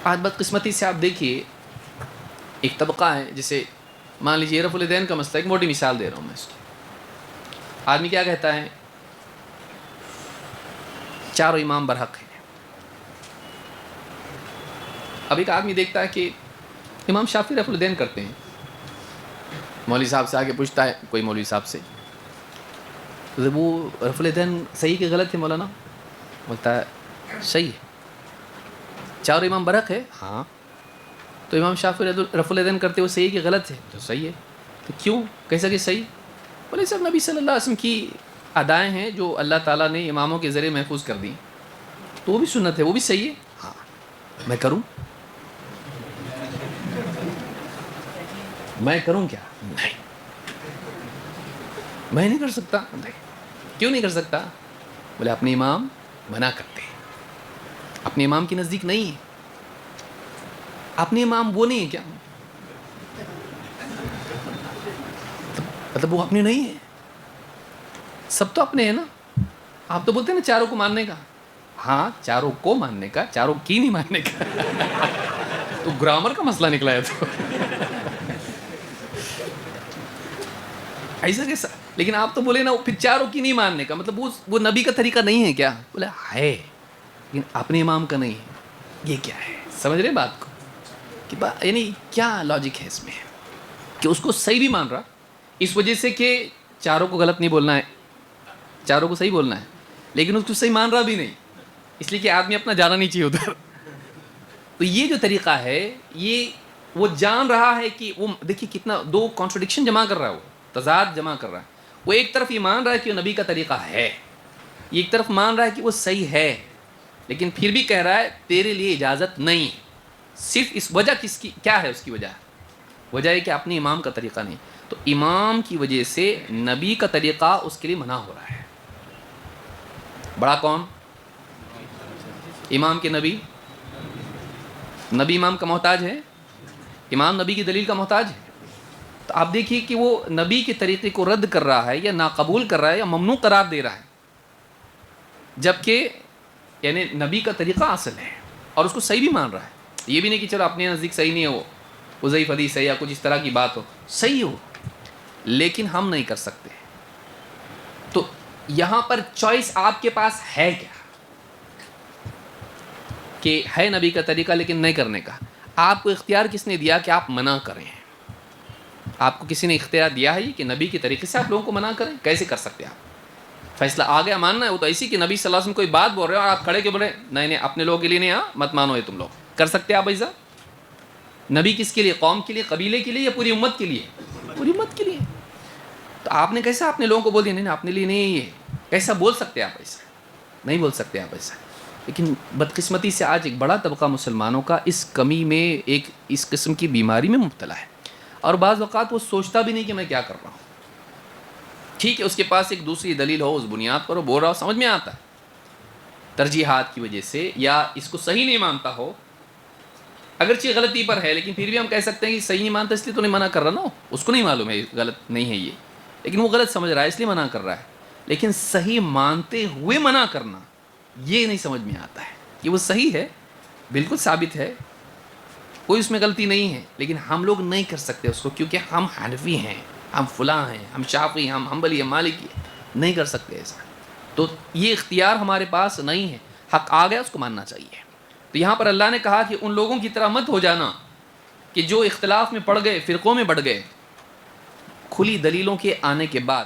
آج بدقسمتی سے آپ دیکھیے ایک طبقہ ہے، جسے مان لیجیے رفع الیدین کا مسئلہ، ایک موٹی مثال دے رہا ہوں میں اس کی۔ آدمی کیا کہتا ہے؟ چاروں امام برحق ہیں۔ اب ایک آدمی دیکھتا ہے کہ امام شافعی رفع الیدین کرتے ہیں، مولوی صاحب سے آگے پوچھتا ہے کوئی مولوی صاحب سے، وہ رفع الیدین صحیح کہ غلط ہے مولانا؟ بولتا ہے صحیح ہے۔ چاروں امام برحق ہے؟ ہاں۔ تو امام شافعی رفع الیدین کرتے وہ صحیح کہ غلط ہے؟ تو صحیح ہے۔ تو کیوں؟ کیسا کہ صحیح؟ بولے سب نبی صلی اللہ علیہ وسلم کی ادائیں ہیں جو اللہ تعالیٰ نے اماموں کے ذریعے محفوظ کر دی، تو وہ بھی سنت ہے، وہ بھی صحیح ہے۔ ہاں۔ میں کروں کیا؟ نہیں، میں نہیں کر سکتا۔ نہیں۔ کیوں نہیں کر سکتا؟ بولے اپنے امام منع کرتے ہیں، اپنے امام کے نزدیک نہیں ہے۔ اپنے امام وہ نہیں ہے کیا؟ مطلب وہ اپنے نہیں ہے، سب تو اپنے ہیں نا۔ آپ تو بولتے ہیں نا چاروں کو ماننے کا۔ ہاں، چاروں کو ماننے کا، چاروں کی نہیں ماننے کا۔ تو گرامر کا مسئلہ نکلا ہے تو ایسا کیسا؟ لیکن آپ تو بولے نا پھر چاروں کی نہیں ماننے کا، مطلب وہ نبی کا طریقہ نہیں ہے کیا؟ بولے ہے، لیکن اپنے امام کا نہیں ہے۔ یہ کیا ہے؟ سمجھ رہے بات کو کہ یعنی کیا لاجک ہے اس میں کہ اس کو صحیح بھی مان رہا اس وجہ سے کہ چاروں کو غلط نہیں بولنا ہے، چاروں کو صحیح بولنا ہے، لیکن اس کو صحیح مان رہا بھی نہیں، اس لیے کہ آدمی اپنا جانا نہیں چاہیے ادھر۔ تو یہ جو طریقہ ہے، یہ وہ جان رہا ہے کہ وہ دیکھیے کتنا دو کانٹرڈکشن جمع کر رہا ہے، وہ تضاد جمع کر رہا ہے۔ وہ ایک طرف یہ مان رہا ہے کہ وہ نبی کا طریقہ ہے، یہ ایک طرف مان رہا ہے کہ وہ صحیح ہے، لیکن پھر بھی کہہ رہا ہے تیرے لیے اجازت نہیں۔ صرف اس وجہ کس کی کیا ہے؟ اس کی وجہ ہے کہ اپنے امام کا طریقہ نہیں، تو امام کی وجہ سے نبی کا طریقہ اس کے لیے منع ہو رہا ہے۔ بڑا کون؟ امام کے نبی امام کا محتاج ہے، امام نبی کی دلیل کا محتاج ہے۔ تو آپ دیکھیے کہ وہ نبی کے طریقے کو رد کر رہا ہے یا ناقبول کر رہا ہے یا ممنوع قرار دے رہا ہے، جبکہ یعنی نبی کا طریقہ اصل ہے اور اس کو صحیح بھی مان رہا ہے۔ یہ بھی نہیں کہ چلو اپنے نزدیک صحیح نہیں ہے، وہ ضعیف حدیث ہے یا کچھ اس طرح کی بات ہو، صحیح ہو، لیکن ہم نہیں کر سکتے۔ تو یہاں پر چوائس آپ کے پاس ہے کیا؟ کہ ہے نبی کا طریقہ لیکن نہیں کرنے کا۔ آپ کو اختیار کس نے دیا کہ آپ منع کریں؟ آپ کو کسی نے اختیار دیا ہے کہ نبی کے طریقے سے آپ لوگوں کو منع کریں؟ کیسے کر سکتے ہیں آپ؟ فیصلہ آ گیا، ماننا ہے، وہ تو ایسی کہ نبی صلی اللہ علیہ وسلم کوئی بات بول رہے ہو اور آپ کھڑے کے بولے نہیں نہیں اپنے لوگوں کے لیے نہیں، ہاں مت مانو یہ تم لوگ۔ کر سکتے آپ ایسا؟ نبی کس کے لیے؟ قوم کے لیے، قبیلے کے لیے یا پوری امت کے لیے؟ پوری امت کے لیے۔ تو آپ نے کیسا اپنے لوگوں کو بول دیا نہیں اپنے لیے نہیں یہ؟ کیسا بول سکتے آپ ایسا؟ نہیں بول سکتے آپ ایسا۔ لیکن بدقسمتی سے آج ایک بڑا طبقہ مسلمانوں کا اس کمی میں، ایک اس قسم کی بیماری میں مبتلا ہے، اور بعض اوقات وہ سوچتا بھی نہیں کہ میں کیا کر رہا ہوں۔ ٹھیک ہے، اس کے پاس ایک دوسری دلیل ہو، اس بنیاد پر وہ بول رہا ہو، سمجھ میں آتا ہے، ترجیحات کی وجہ سے، یا اس کو صحیح نہیں مانتا ہو، اگرچہ غلطی پر ہے لیکن پھر بھی ہم کہہ سکتے ہیں کہ صحیح نہیں مانتا اس لیے تو نہیں منع کر رہا نا، اس کو نہیں معلوم ہے غلط نہیں ہے یہ، لیکن وہ غلط سمجھ رہا ہے اس لیے منع کر رہا ہے۔ لیکن صحیح مانتے ہوئے منع کرنا یہ نہیں سمجھ میں آتا ہے کہ وہ صحیح ہے، بالکل ثابت ہے، کوئی اس میں غلطی نہیں ہے، لیکن ہم لوگ نہیں کر سکتے اس کو، کیونکہ ہم حنفی ہیں، ہم فلاں ہیں، ہم شافعی، ہم حنبلی، ہم مالکی، نہیں کر سکتے ایسا۔ تو یہ اختیار ہمارے پاس نہیں ہے، حق آ گیا اس کو ماننا چاہیے۔ تو یہاں پر اللہ نے کہا کہ ان لوگوں کی طرح مت ہو جانا کہ جو اختلاف میں پڑ گئے، فرقوں میں بڑھ گئے، کھلی دلیلوں کے آنے کے بعد۔